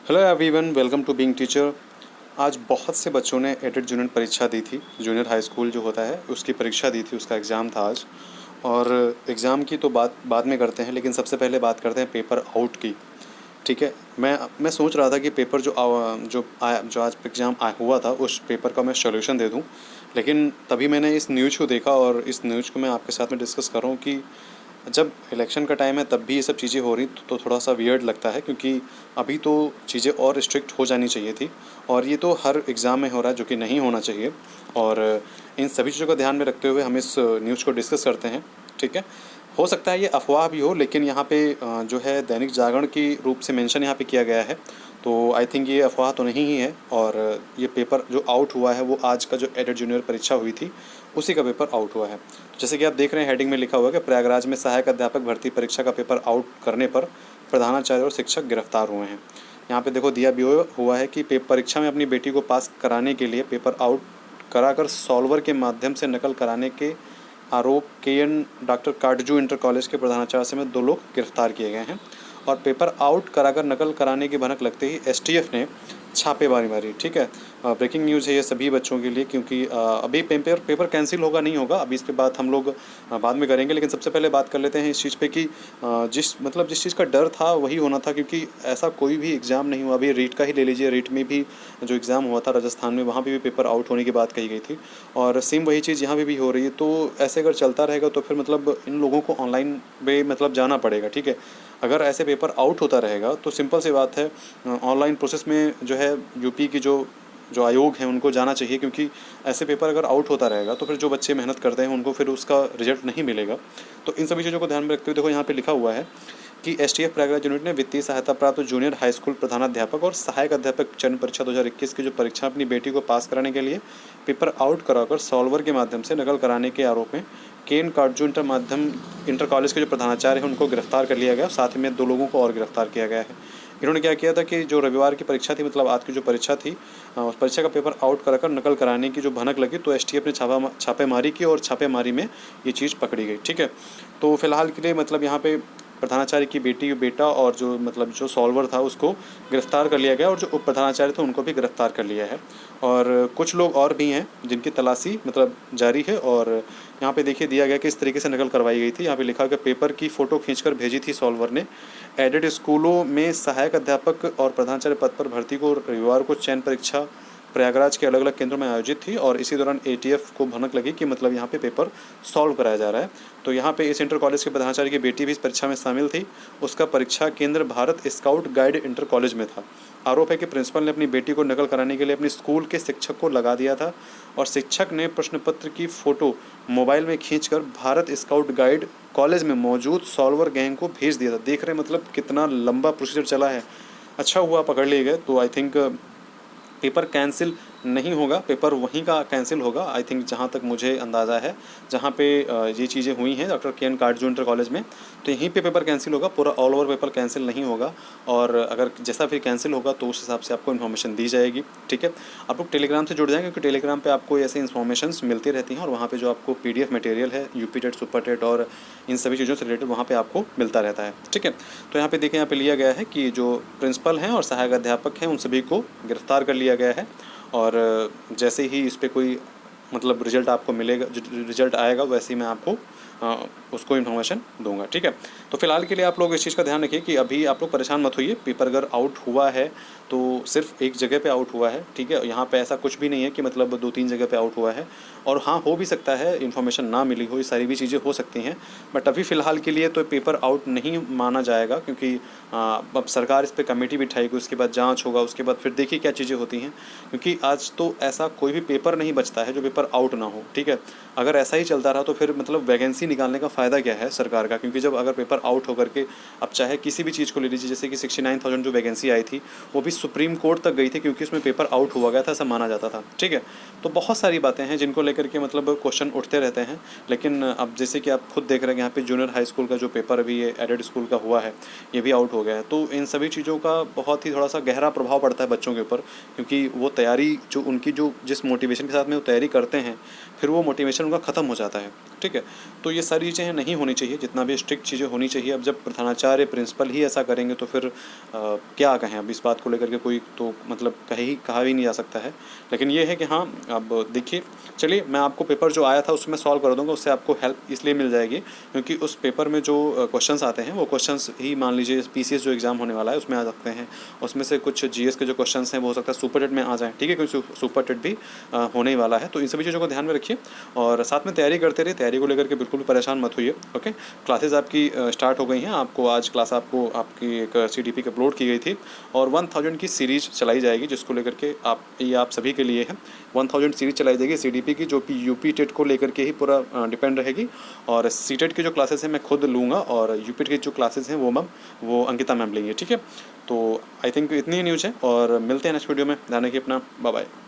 Hello everyone, welcome to being teacher. आज बहुत से बच्चों ने एडेड जूनियर परीक्षा दी थी। जूनियर हाई स्कूल जो होता है उसकी परीक्षा दी थी, उसका एग्ज़ाम था आज। और एग्ज़ाम की तो बात बाद में करते हैं, लेकिन सबसे पहले बात करते हैं पेपर आउट की। ठीक है। मैं सोच रहा था कि पेपर जो आज एग्ज़ाम हुआ था उस पेपर का मैं सॉल्यूशन दे दूं, लेकिन तभी मैंने इस न्यूज़ को देखा और इस न्यूज़ को मैं आपके साथ में डिस्कस कर रहा हूँ कि जब इलेक्शन का टाइम है तब भी ये सब चीज़ें हो रही तो थोड़ा सा वियर्ड लगता है, क्योंकि अभी तो चीज़ें और स्ट्रिक्ट हो जानी चाहिए थी। और ये तो हर एग्ज़ाम में हो रहा है, जो कि नहीं होना चाहिए। और इन सभी चीज़ों को ध्यान में रखते हुए हम इस न्यूज़ को डिस्कस करते हैं। ठीक है। हो सकता है ये अफवाह भी हो, लेकिन यहाँ पे जो है दैनिक जागरण की रूप से मेंशन यहाँ पे किया गया है, तो आई थिंक ये अफवाह तो नहीं ही है। और ये पेपर जो आउट हुआ है वो आज का जो एडेड जूनियर परीक्षा हुई थी उसी का पेपर आउट हुआ है। जैसे कि आप देख रहे हैं, हेडिंग में लिखा हुआ है कि प्रयागराज में सहायक अध्यापक भर्ती परीक्षा का पेपर आउट करने पर प्रधानाचार्य और शिक्षक गिरफ्तार हुए हैं। यहाँ पे देखो दिया भी हुआ है कि परीक्षा में अपनी बेटी को पास कराने के लिए पेपर आउट कराकर सॉल्वर के माध्यम से नकल कराने के आरोप के डॉक्टर काटजू इंटर कॉलेज के प्रधानाचार्य समेत 2 लोग गिरफ्तार किए गए हैं। और पेपर आउट कराकर नकल कराने की भनक लगते ही एसटीएफ ने छापेमारी मारी। ठीक है। ब्रेकिंग न्यूज़ है ये सभी बच्चों के लिए, क्योंकि अभी पेपर कैंसिल होगा नहीं होगा, अभी इस पे बात हम लोग बाद में करेंगे। लेकिन सबसे पहले बात कर लेते हैं इस चीज़ पे कि जिस चीज़ का डर था वही होना था, क्योंकि ऐसा कोई भी एग्ज़ाम नहीं हुआ। अभी रीट का ही ले लीजिए, रीट में भी जो एग्ज़ाम हुआ था राजस्थान में, वहाँ पे भी पेपर आउट होने की बात कही गई थी। और सेम वही चीज़ यहाँ पे भी हो रही है। तो ऐसे अगर चलता रहेगा तो फिर मतलब इन लोगों को ऑनलाइन पे मतलब जाना पड़ेगा। ठीक है। अगर ऐसे पेपर आउट होता रहेगा तो सिंपल सी बात है, ऑनलाइन प्रोसेस में जो है यूपी की जो जो आयोग हैं उनको जाना चाहिए, क्योंकि ऐसे पेपर अगर आउट होता रहेगा तो फिर जो बच्चे मेहनत करते हैं उनको फिर उसका रिजल्ट नहीं मिलेगा। तो इन सभी चीज़ों को ध्यान में रखते हुए देखो यहाँ पे लिखा हुआ है कि एसटीएफ प्रयागराज यूनिट ने वित्तीय सहायता प्राप्त जूनियर हाई स्कूल प्रधानाध्यापक और सहायक अध्यापक चयन परीक्षा 2021 की जो परीक्षा अपनी बेटी को पास कराने के लिए पेपर आउट कराकर सॉल्वर के माध्यम से नकल कराने के आरोप में केन काटजू इंटर कॉलेज के जो प्रधानाचार्य हैं उनको गिरफ्तार कर लिया गया। साथ ही में 2 लोगों को और गिरफ्तार किया गया है। इन्होंने क्या किया था कि जो रविवार की परीक्षा थी, मतलब आज की जो परीक्षा थी, उस परीक्षा का पेपर आउट कराकर नकल कराने की जो भनक लगी तो एसटीएफ ने छापेमारी की और छापेमारी में ये चीज़ पकड़ी गई। ठीक है। तो फिलहाल के लिए मतलब यहाँ पे प्रधानाचार्य की बेटा और जो मतलब जो सॉल्वर था उसको गिरफ्तार कर लिया गया, और जो उप प्रधानाचार्य थे उनको भी गिरफ्तार कर लिया है। और कुछ लोग और भी हैं जिनकी तलाशी मतलब जारी है। और यहाँ पे देखिए दिया गया कि इस तरीके से नकल करवाई गई थी। यहाँ पे लिखा गया पेपर की फ़ोटो खींचकर भेजी थी सॉल्वर ने। एडेड स्कूलों में सहायक अध्यापक और प्रधानाचार्य पद पर भर्ती को रविवार को चयन परीक्षा प्रयागराज के अलग अलग केंद्रों में आयोजित थी, और इसी दौरान एटीएफ को भनक लगी कि मतलब यहाँ पे पेपर सॉल्व कराया जा रहा है। तो यहाँ पे इस इंटर कॉलेज के प्रधानाचार्य की बेटी भी इस परीक्षा में शामिल थी। उसका परीक्षा केंद्र Bharat scout guide inter college में था। आरोप है कि प्रिंसिपल ने अपनी बेटी को नकल कराने के लिए अपने स्कूल के शिक्षक को लगा दिया था, और शिक्षक ने प्रश्न पत्र की फ़ोटो मोबाइल में खींचकर भारत स्काउट गाइड कॉलेज में मौजूद सॉल्वर गैंग को भेज दिया था। देख रहे हैं मतलब कितना लंबा प्रोसीजर चला है। अच्छा हुआ पकड़ लिए गए। तो आई थिंक पेपर कैंसिल नहीं होगा, पेपर वहीं का कैंसिल होगा आई थिंक, जहाँ तक मुझे अंदाज़ा है। जहाँ पे ये चीज़ें हुई हैं डॉक्टर के एन काटजू इंटर कॉलेज में, तो यहीं पे पेपर कैंसिल होगा, पूरा ऑल ओवर पेपर कैंसिल नहीं होगा। और अगर जैसा फिर कैंसिल होगा तो उस हिसाब से आपको इन्फॉर्मेशन दी जाएगी। ठीक है। आप लोग टेलीग्राम से जुड़ जाएँ, क्योंकि टेलीग्राम पे आपको ऐसे इन्फॉर्मेशन मिलती रहती हैं, और वहाँ पे जो आपको पीडीएफ मटेरियल है यूपी टेट, सुपर टेट और इन सभी चीज़ों से रिलेटेड वहाँ पे आपको मिलता रहता है। ठीक है। तो यहाँ पे देखें, यहाँ पे लिया गया है कि जो प्रिंसिपल हैं और सहायक अध्यापक हैं उन सभी को गिरफ्तार कर लिया गया है। और जैसे ही इस पे कोई मतलब रिजल्ट आपको मिलेगा, रिजल्ट आएगा, वैसे ही मैं आपको उसको इन्फॉर्मेशन दूंगा। ठीक है। तो फिलहाल के लिए आप लोग इस चीज़ का ध्यान रखिए कि अभी आप लोग परेशान मत होइए। पेपर अगर आउट हुआ है तो सिर्फ एक जगह पे आउट हुआ है। ठीक है। यहाँ पे ऐसा कुछ भी नहीं है कि मतलब 2-3 जगह पे आउट हुआ है। और हाँ, हो भी सकता है इन्फॉर्मेशन ना मिली हो, ये सारी भी चीज़ें हो सकती हैं। बट अभी फ़िलहाल के लिए तो पेपर आउट नहीं माना जाएगा, क्योंकि अब सरकार इस पर कमेटी बिठाएगी, उसके बाद जाँच होगा, उसके बाद फिर देखिए क्या चीज़ें होती हैं। क्योंकि आज तो ऐसा कोई भी पेपर नहीं बचता है जो पेपर आउट ना हो। ठीक है। अगर ऐसा ही चलता रहा तो फिर मतलब वैकेंसी निकालने का फ़ायदा क्या है सरकार का, क्योंकि जब अगर पेपर आउट होकर के अब चाहे किसी भी चीज़ को ले लीजिए, जैसे कि 69,000 जो वैकेंसी आई थी वो भी सुप्रीम कोर्ट तक गई थी, क्योंकि उसमें पेपर आउट हुआ गया था, ऐसा माना जाता था। ठीक है। तो बहुत सारी बातें हैं जिनको लेकर के मतलब क्वेश्चन उठते रहते हैं। लेकिन अब जैसे कि आप खुद देख रहे हैं यहाँ पे जूनियर हाई स्कूल का जो पेपर अभी ये एडेड स्कूल का हुआ है ये भी आउट हो गया है। तो इन सभी चीज़ों का बहुत ही थोड़ा सा गहरा प्रभाव पड़ता है बच्चों के ऊपर, क्योंकि वो तैयारी जो उनकी जो जिस मोटिवेशन के साथ में वो तैयारी करते हैं फिर वो मोटिवेशन उनका ख़त्म हो जाता है। ठीक है। तो ये सारी चीज़ें नहीं होनी चाहिए, जितना भी स्ट्रिक्ट चीज़ें होनी चाहिए। अब जब प्रधानाचार्य प्रिंसिपल ही ऐसा करेंगे तो फिर क्या कहें, अब इस बात को लेकर के कोई तो मतलब कहा भी नहीं जा सकता है। लेकिन ये है कि हाँ, अब देखिए, चलिए मैं आपको पेपर जो आया था उसमें सॉल्व कर दूंगा, उससे आपको हेल्प इसलिए मिल जाएगी क्योंकि उस पेपर में जो क्वेश्चंस आते हैं वो क्वेश्चंस ही मान लीजिए पीसीएस जो एग्ज़ाम होने वाला है उसमें आ सकते हैं। उसमें से कुछ जीएस के जो क्वेश्चंस हैं वो हो सकता है सुपर टेट में आ जाएँ, ठीक है, क्योंकि सुपर टेट भी होने ही वाला है। तो इन सभी चीज़ों को ध्यान में रखिए और साथ में तैयारी करते रहिए। तैयारी को लेकर के बिल्कुल भी परेशान मत होइए। ओके, क्लासेस आपकी स्टार्ट हो गई हैं। आपको आज क्लास आपको आपकी एक सीडीपी की अपलोड की गई थी और 1000 की सीरीज चलाई जाएगी, जिसको लेकर के ये आप सभी के लिए है। 1000 सीरीज चलाई जाएगी सीडीपी की, जो कि यूपी टेट को लेकर के ही पूरा डिपेंड रहेगी। और सीटेट की जो क्लासेस हैं मैं खुद लूँगा और यूपी की जो क्लासेस हैं वो अंकिता मैम लेंगे, ठीक है। तो आई थिंक इतनी ही न्यूज़ है और मिलते हैं नेक्स्ट वीडियो में। ध्यान रखिए अपना, बाय बाय।